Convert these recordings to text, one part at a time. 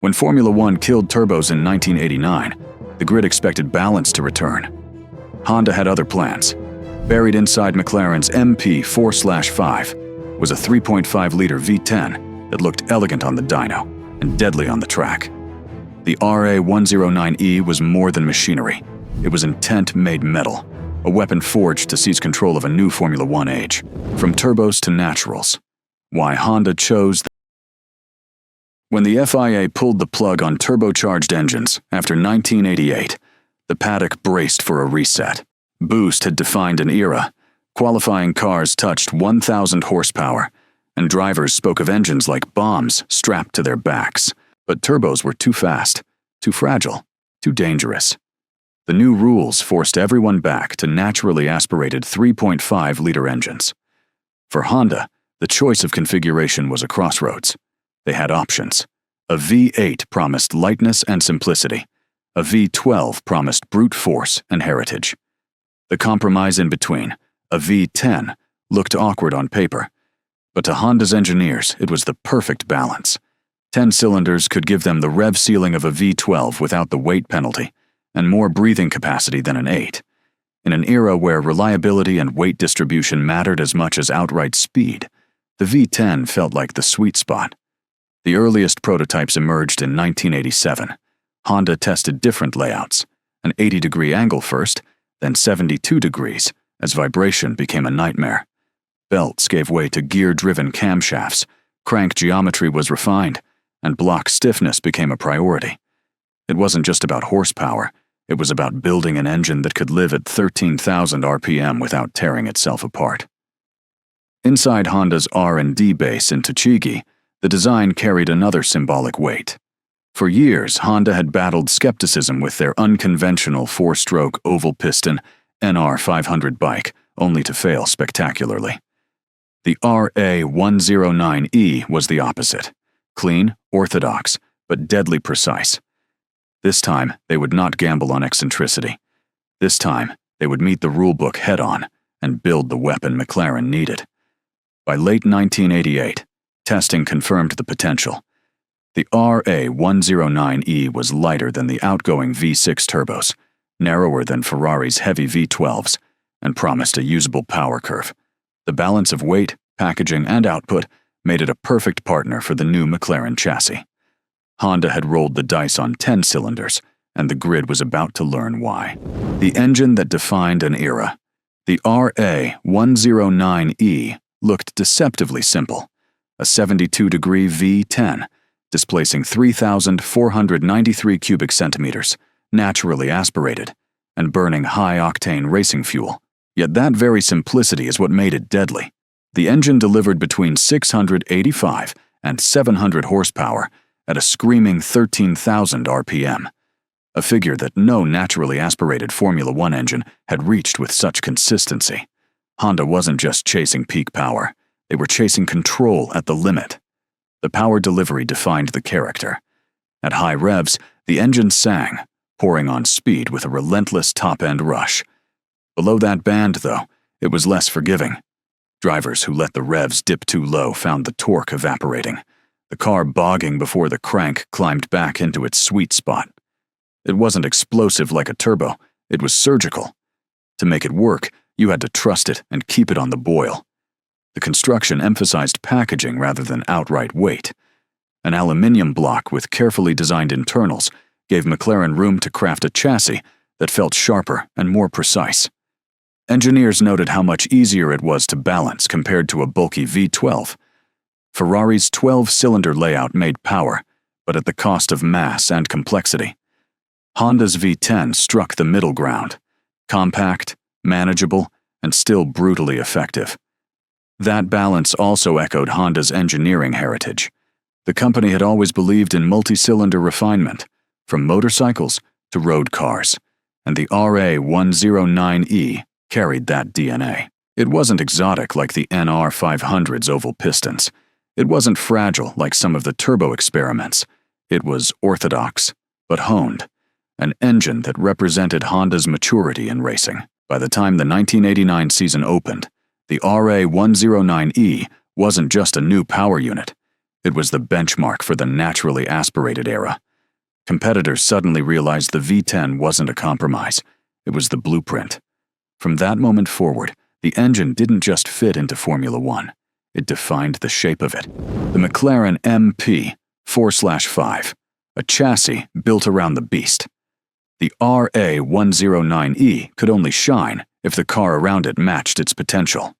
When Formula One killed turbos in 1989, the grid expected balance to return. Honda had other plans. Buried inside McLaren's MP4/5 was a 3.5-liter V10 that looked elegant on the dyno and deadly on the track. The RA109E was more than machinery. It was intent-made metal, a weapon forged to seize control of a new Formula One age, from turbos to naturals. Why Honda chose When the FIA pulled the plug on turbocharged engines after 1988, the paddock braced for a reset. Boost had defined an era. Qualifying cars touched 1,000 horsepower, and drivers spoke of engines like bombs strapped to their backs. But turbos were too fast, too fragile, too dangerous. The new rules forced everyone back to naturally aspirated 3.5-liter engines. For Honda, the choice of configuration was a crossroads. They had options. A V8 promised lightness and simplicity. A V12 promised brute force and heritage. The compromise in between, a V10, looked awkward on paper. But to Honda's engineers, it was the perfect balance. 10 cylinders could give them the rev ceiling of a V12 without the weight penalty, and more breathing capacity than an 8. In an era where reliability and weight distribution mattered as much as outright speed, the V10 felt like the sweet spot. The earliest prototypes emerged in 1987. Honda tested different layouts, an 80-degree angle first, then 72 degrees, as vibration became a nightmare. Belts gave way to gear-driven camshafts, crank geometry was refined, and block stiffness became a priority. It wasn't just about horsepower, it was about building an engine that could live at 13,000 RPM without tearing itself apart. Inside Honda's R&D base in Tochigi, the design carried another symbolic weight. For years, Honda had battled skepticism with their unconventional 4-stroke oval piston NR500 bike, only to fail spectacularly. The RA109E was the opposite. Clean, orthodox, but deadly precise. This time, they would not gamble on eccentricity. This time, they would meet the rulebook head-on and build the weapon McLaren needed. By late 1988, testing confirmed the potential. The RA109E was lighter than the outgoing V6 turbos, narrower than Ferrari's heavy V12s, and promised a usable power curve. The balance of weight, packaging, and output made it a perfect partner for the new McLaren chassis. Honda had rolled the dice on 10 cylinders, and the grid was about to learn why. The engine that defined an era. The RA109E looked deceptively simple. A 72-degree V10, displacing 3,493 cubic centimeters, naturally aspirated, and burning high-octane racing fuel. Yet that very simplicity is what made it deadly. The engine delivered between 685 and 700 horsepower at a screaming 13,000 RPM, a figure that no naturally aspirated Formula One engine had reached with such consistency. Honda wasn't just chasing peak power, they were chasing control at the limit. The power delivery defined the character. At high revs, the engine sang, pouring on speed with a relentless top-end rush. Below that band, though, it was less forgiving. Drivers who let the revs dip too low found the torque evaporating, the car bogging before the crank climbed back into its sweet spot. It wasn't explosive like a turbo, it was surgical. To make it work, you had to trust it and keep it on the boil. The construction emphasized packaging rather than outright weight. An aluminium block with carefully designed internals gave McLaren room to craft a chassis that felt sharper and more precise. Engineers noted how much easier it was to balance compared to a bulky V12. Ferrari's 12-cylinder layout made power, but at the cost of mass and complexity. Honda's V10 struck the middle ground, compact, manageable, and still brutally effective. That balance also echoed Honda's engineering heritage. The company had always believed in multi-cylinder refinement, from motorcycles to road cars, and the RA109E carried that DNA. It wasn't exotic like the NR500's oval pistons. It wasn't fragile like some of the turbo experiments. It was orthodox, but honed, an engine that represented Honda's maturity in racing. By the time the 1989 season opened, the RA109E wasn't just a new power unit. It was the benchmark for the naturally aspirated era. Competitors suddenly realized the V10 wasn't a compromise. It was the blueprint. From that moment forward, the engine didn't just fit into Formula One. It defined the shape of it. The McLaren MP 4/5, a chassis built around the beast. The RA109E could only shine if the car around it matched its potential.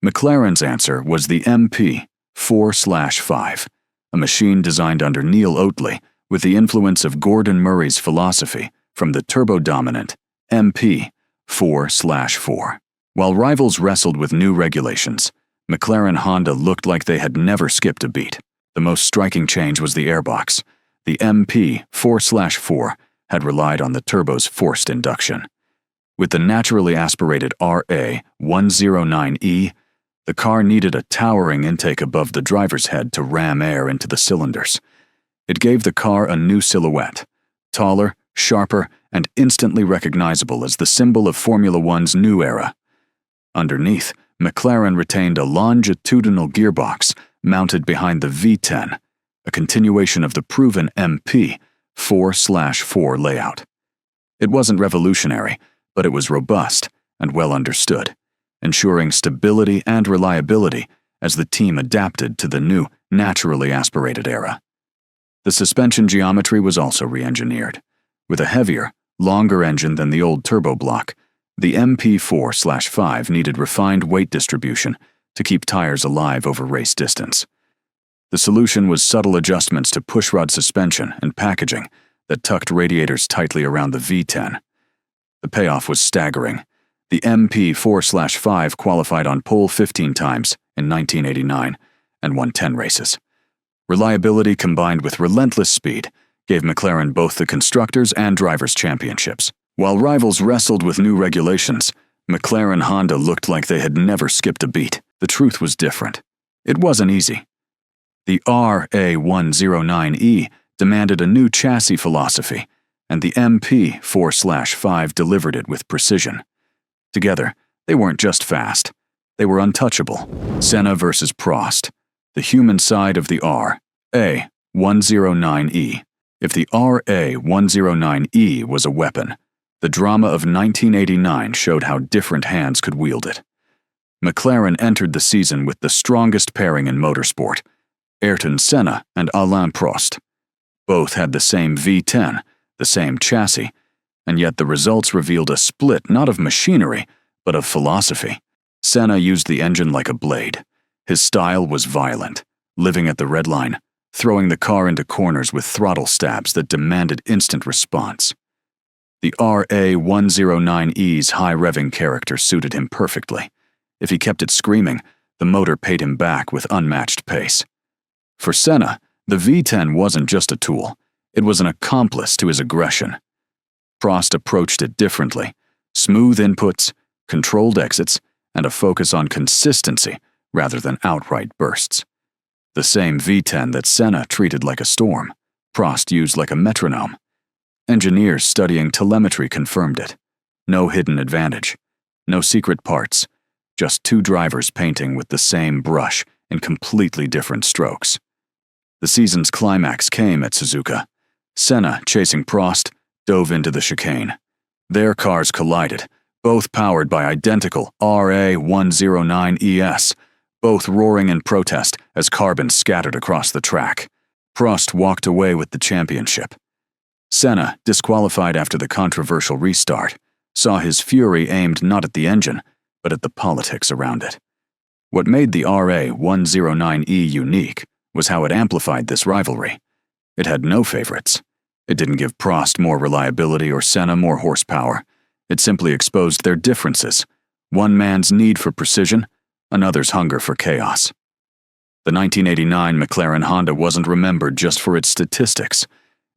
McLaren's answer was the MP 4/5, a machine designed under Neil Oatley with the influence of Gordon Murray's philosophy from the turbo-dominant MP 4/4. While rivals wrestled with new regulations, McLaren Honda looked like they had never skipped a beat. The most striking change was the airbox. The MP 4/4 had relied on the turbo's forced induction. With the naturally aspirated RA109E, the car needed a towering intake above the driver's head to ram air into the cylinders. It gave the car a new silhouette, taller, sharper, and instantly recognizable as the symbol of Formula One's new era. Underneath, McLaren retained a longitudinal gearbox mounted behind the V10, a continuation of the proven MP 4/4 layout. It wasn't revolutionary, but it was robust and well understood, ensuring stability and reliability as the team adapted to the new, naturally aspirated era. The suspension geometry was also re-engineered. With a heavier, longer engine than the old turbo block, the MP 4/5 needed refined weight distribution to keep tires alive over race distance. The solution was subtle adjustments to pushrod suspension and packaging that tucked radiators tightly around the V10. The payoff was staggering. The MP 4/5 qualified on pole 15 times in 1989 and won 10 races. Reliability combined with relentless speed gave McLaren both the Constructors' and Drivers' Championships. While rivals wrestled with new regulations, McLaren Honda looked like they had never skipped a beat. The truth was different. It wasn't easy. The RA109E demanded a new chassis philosophy, and the MP 4/5 delivered it with precision. Together, they weren't just fast. They were untouchable. Senna versus Prost, the human side of the RA109E. If the RA109E was a weapon, the drama of 1989 showed how different hands could wield it. McLaren entered the season with the strongest pairing in motorsport, Ayrton Senna and Alain Prost. Both had the same V10, the same chassis, and yet the results revealed a split not of machinery, but of philosophy. Senna used the engine like a blade. His style was violent, living at the red line, throwing the car into corners with throttle stabs that demanded instant response. The RA109E's high-revving character suited him perfectly. If he kept it screaming, the motor paid him back with unmatched pace. For Senna, the V10 wasn't just a tool, it was an accomplice to his aggression. Prost approached it differently: smooth inputs, controlled exits, and a focus on consistency rather than outright bursts. The same V10 that Senna treated like a storm, Prost used like a metronome. Engineers studying telemetry confirmed it. No hidden advantage, no secret parts, just two drivers painting with the same brush in completely different strokes. The season's climax came at Suzuka. Senna, chasing Prost, dove into the chicane. Their cars collided, both powered by identical RA109ES, both roaring in protest as carbon scattered across the track. Prost walked away with the championship. Senna, disqualified after the controversial restart, saw his fury aimed not at the engine, but at the politics around it. What made the RA109E unique was how it amplified this rivalry. It had no favorites. It didn't give Prost more reliability or Senna more horsepower. It simply exposed their differences: one man's need for precision, another's hunger for chaos. The 1989 McLaren Honda wasn't remembered just for its statistics.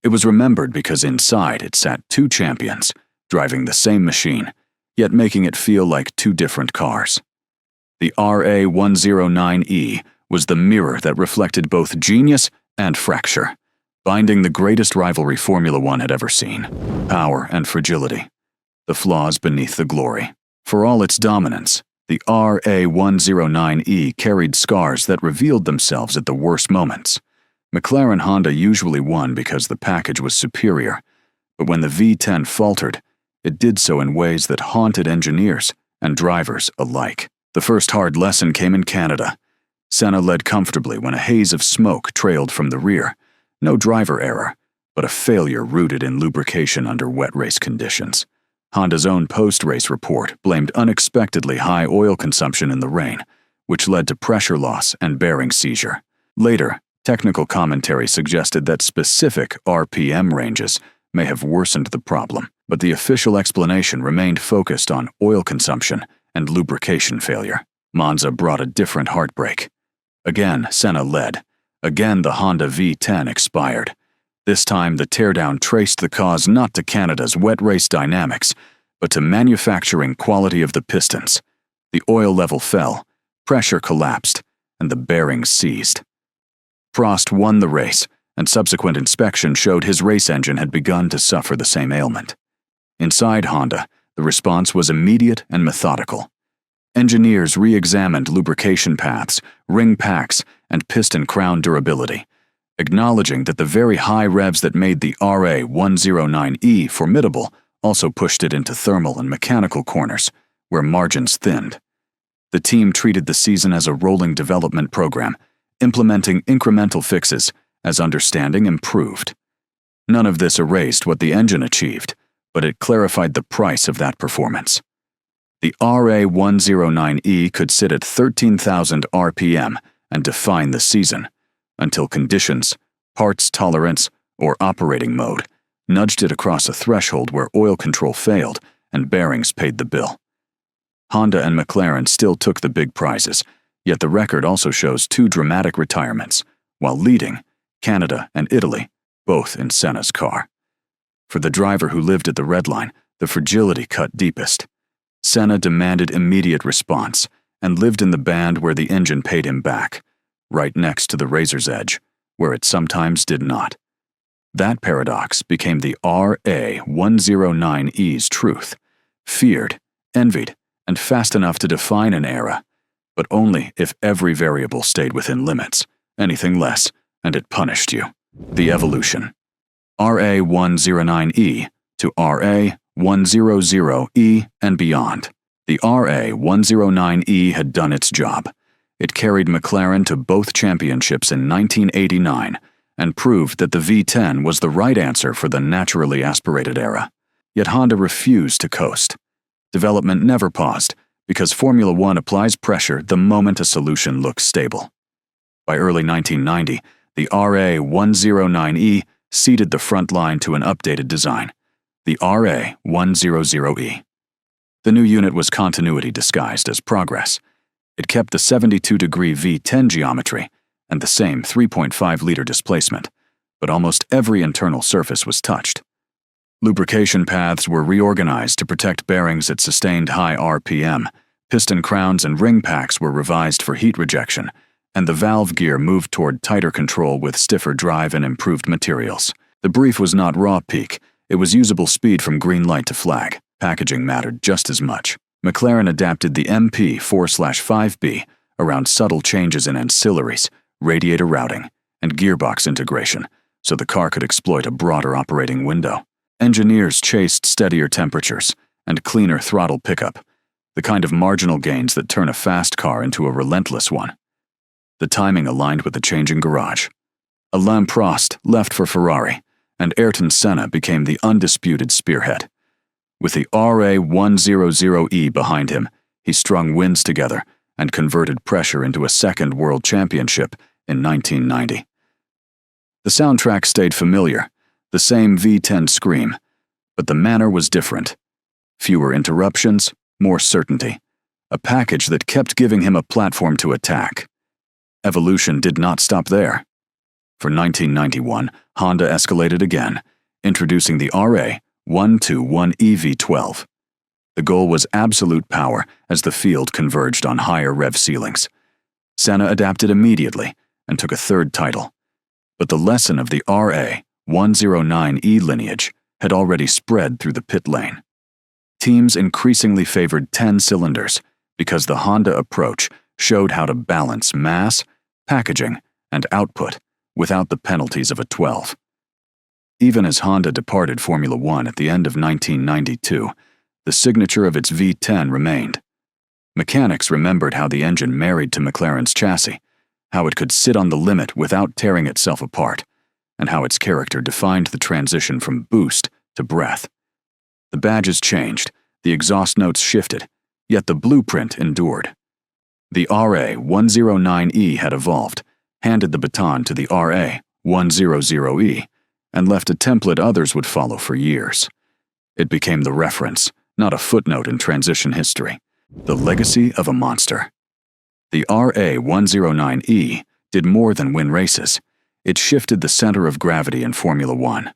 It was remembered because inside it sat two champions, driving the same machine, yet making it feel like two different cars. The RA109E was the mirror that reflected both genius and fracture, binding the greatest rivalry Formula One had ever seen: power and fragility, the flaws beneath the glory. For all its dominance, The RA109E carried scars that revealed themselves at the worst moments. McLaren Honda usually won because the package was superior, but when the V10 faltered, it did so in ways that haunted engineers and drivers alike. The first hard lesson came in Canada. Senna led comfortably when a haze of smoke trailed from the rear. No driver error, but a failure rooted in lubrication under wet race conditions. Honda's own post-race report blamed unexpectedly high oil consumption in the rain, which led to pressure loss and bearing seizure. Later, technical commentary suggested that specific RPM ranges may have worsened the problem, but the official explanation remained focused on oil consumption and lubrication failure. Monza brought a different heartbreak. Again, Senna led. Again, the Honda V10 expired. This time, the teardown traced the cause not to Canada's wet race dynamics, but to manufacturing quality of the pistons. The oil level fell, pressure collapsed, and the bearings seized. Prost won the race, and subsequent inspection showed his race engine had begun to suffer the same ailment. Inside Honda, the response was immediate and methodical. Engineers re-examined lubrication paths, ring packs, and piston crown durability, acknowledging that the very high revs that made the RA109E formidable also pushed it into thermal and mechanical corners, where margins thinned. The team treated the season as a rolling development program, implementing incremental fixes as understanding improved. None of this erased what the engine achieved, but it clarified the price of that performance. The RA109E could sit at 13,000 RPM and define the season, until conditions, parts tolerance, or operating mode nudged it across a threshold where oil control failed and bearings paid the bill. Honda and McLaren still took the big prizes, yet the record also shows two dramatic retirements, while leading, Canada and Italy, both in Senna's car. For the driver who lived at the red line, the fragility cut deepest. Senna demanded immediate response and lived in the band where the engine paid him back, right next to the razor's edge, where it sometimes did not. That paradox became the RA109E's truth, feared, envied, and fast enough to define an era, but only if every variable stayed within limits. Anything less, and it punished you. The evolution. RA109E to RA100E and beyond. The RA109E had done its job. It carried McLaren to both championships in 1989 and proved that the V10 was the right answer for the naturally aspirated era. Yet Honda refused to coast. Development never paused, because Formula One applies pressure the moment a solution looks stable. By early 1990, the RA109E ceded the front line to an updated design, the RA100E. The new unit was continuity disguised as progress. It kept the 72-degree V10 geometry and the same 3.5-liter displacement, but almost every internal surface was touched. Lubrication paths were reorganized to protect bearings at sustained high RPM, piston crowns and ring packs were revised for heat rejection, and the valve gear moved toward tighter control with stiffer drive and improved materials. The brief was not raw peak, it was usable speed from green light to flag. Packaging mattered just as much. McLaren adapted the MP4/5B around subtle changes in ancillaries, radiator routing, and gearbox integration, so the car could exploit a broader operating window. Engineers chased steadier temperatures and cleaner throttle pickup, the kind of marginal gains that turn a fast car into a relentless one. The timing aligned with the changing garage. Alain Prost left for Ferrari, and Ayrton Senna became the undisputed spearhead. With the RA100E behind him, he strung wins together and converted pressure into a second world championship in 1990. The soundtrack stayed familiar, the same V10 scream, but the manner was different. Fewer interruptions, more certainty. A package that kept giving him a platform to attack. Evolution did not stop there. For 1991, Honda escalated again, introducing the RA109E V10. The goal was absolute power as the field converged on higher rev ceilings. Senna adapted immediately and took a third title. But the lesson of the RA109E lineage had already spread through the pit lane. Teams increasingly favored 10 cylinders because the Honda approach showed how to balance mass, packaging, and output without the penalties of a 12. Even as Honda departed Formula One at the end of 1992, the signature of its V10 remained. Mechanics remembered how the engine married to McLaren's chassis, how it could sit on the limit without tearing itself apart, and how its character defined the transition from boost to breath. The badges changed, the exhaust notes shifted, yet the blueprint endured. The RA109E had evolved, handed the baton to the RA100E, and left a template others would follow for years. It became the reference, not a footnote in transition history, the legacy of a monster. The RA109E did more than win races. It shifted the center of gravity in Formula One.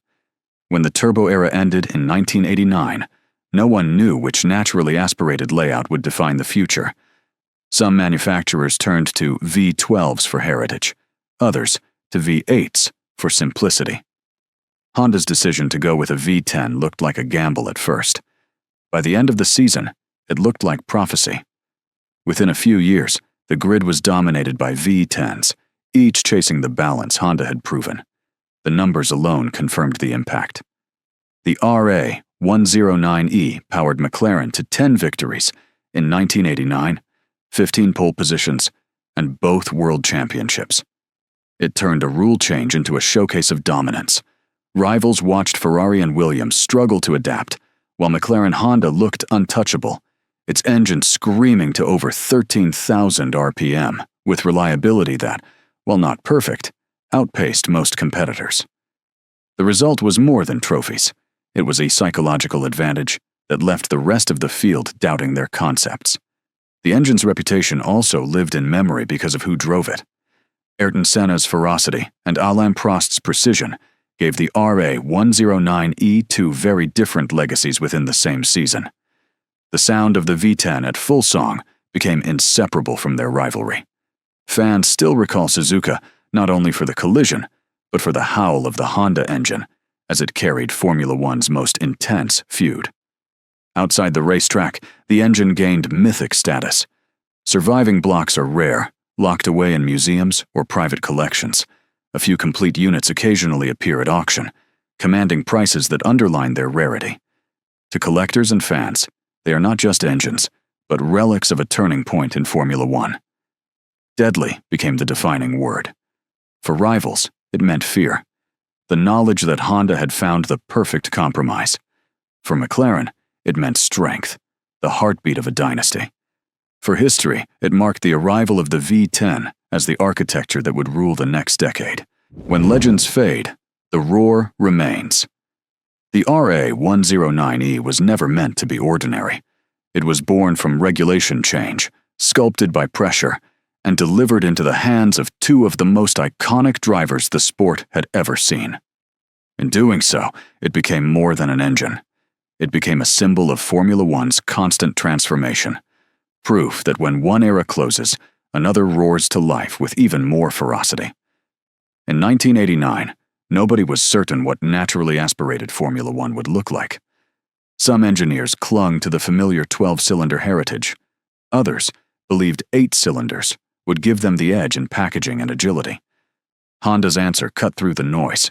When the turbo era ended in 1989, no one knew which naturally aspirated layout would define the future. Some manufacturers turned to V12s for heritage, others to V8s for simplicity. Honda's decision to go with a V10 looked like a gamble at first. By the end of the season, it looked like prophecy. Within a few years, the grid was dominated by V10s, each chasing the balance Honda had proven. The numbers alone confirmed the impact. The RA109E powered McLaren to 10 victories in 1989, 15 pole positions, and both world championships. It turned a rule change into a showcase of dominance. Rivals watched Ferrari and Williams struggle to adapt, while McLaren Honda looked untouchable, its engine screaming to over 13,000 RPM, with reliability that, while not perfect, outpaced most competitors. The result was more than trophies. It was a psychological advantage that left the rest of the field doubting their concepts. The engine's reputation also lived in memory because of who drove it. Ayrton Senna's ferocity and Alain Prost's precision gave the RA109E two very different legacies within the same season. The sound of the V10 at full song became inseparable from their rivalry. Fans still recall Suzuka not only for the collision, but for the howl of the Honda engine as it carried Formula One's most intense feud. Outside the racetrack, the engine gained mythic status. Surviving blocks are rare, locked away in museums or private collections. A few complete units occasionally appear at auction, commanding prices that underline their rarity. To collectors and fans, they are not just engines, but relics of a turning point in Formula One. Deadly became the defining word. For rivals, it meant fear. The knowledge that Honda had found the perfect compromise. For McLaren, it meant strength, the heartbeat of a dynasty. For history, it marked the arrival of the V10 as the architecture that would rule the next decade. When legends fade, the roar remains. The RA109E was never meant to be ordinary. It was born from regulation change, sculpted by pressure, and delivered into the hands of two of the most iconic drivers the sport had ever seen. In doing so, it became more than an engine. It became a symbol of Formula One's constant transformation, proof that when one era closes, another roars to life with even more ferocity. In 1989, nobody was certain what naturally aspirated Formula One would look like. Some engineers clung to the familiar 12-cylinder heritage. Others believed 8 cylinders would give them the edge in packaging and agility. Honda's answer cut through the noise.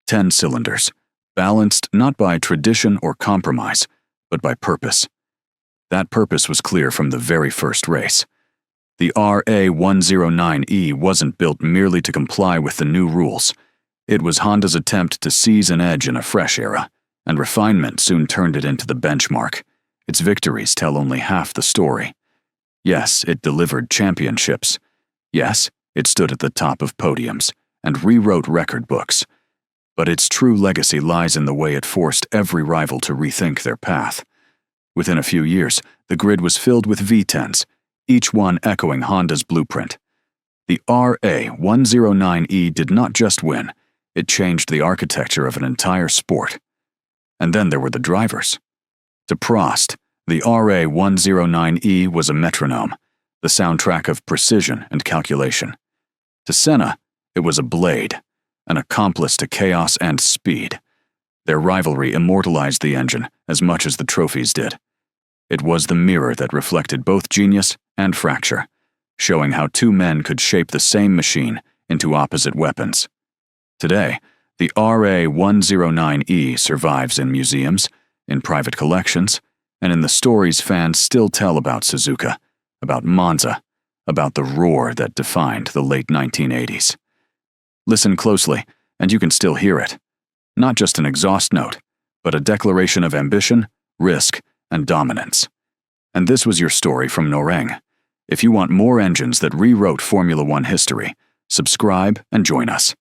10 cylinders, balanced not by tradition or compromise, but by purpose. That purpose was clear from the very first race. The RA109E wasn't built merely to comply with the new rules. It was Honda's attempt to seize an edge in a fresh era, and refinement soon turned it into the benchmark. Its victories tell only half the story. Yes, it delivered championships. Yes, it stood at the top of podiums and rewrote record books. But its true legacy lies in the way it forced every rival to rethink their path. Within a few years, the grid was filled with V10s, each one echoing Honda's blueprint. The RA109E did not just win, it changed the architecture of an entire sport. And then there were the drivers. To Prost, the RA109E was a metronome, the soundtrack of precision and calculation. To Senna, it was a blade, an accomplice to chaos and speed. Their rivalry immortalized the engine as much as the trophies did. It was the mirror that reflected both genius and fracture, showing how two men could shape the same machine into opposite weapons. Today, the RA109E survives in museums, in private collections, and in the stories fans still tell about Suzuka, about Monza, about the roar that defined the late 1980s. Listen closely, and you can still hear it. Not just an exhaust note, but a declaration of ambition, risk, and dominance. And this was your story from Noreng. If you want more engines that rewrote Formula One history, subscribe and join us.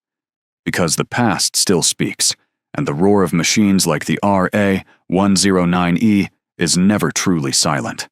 Because the past still speaks, and the roar of machines like the RA109E is never truly silent.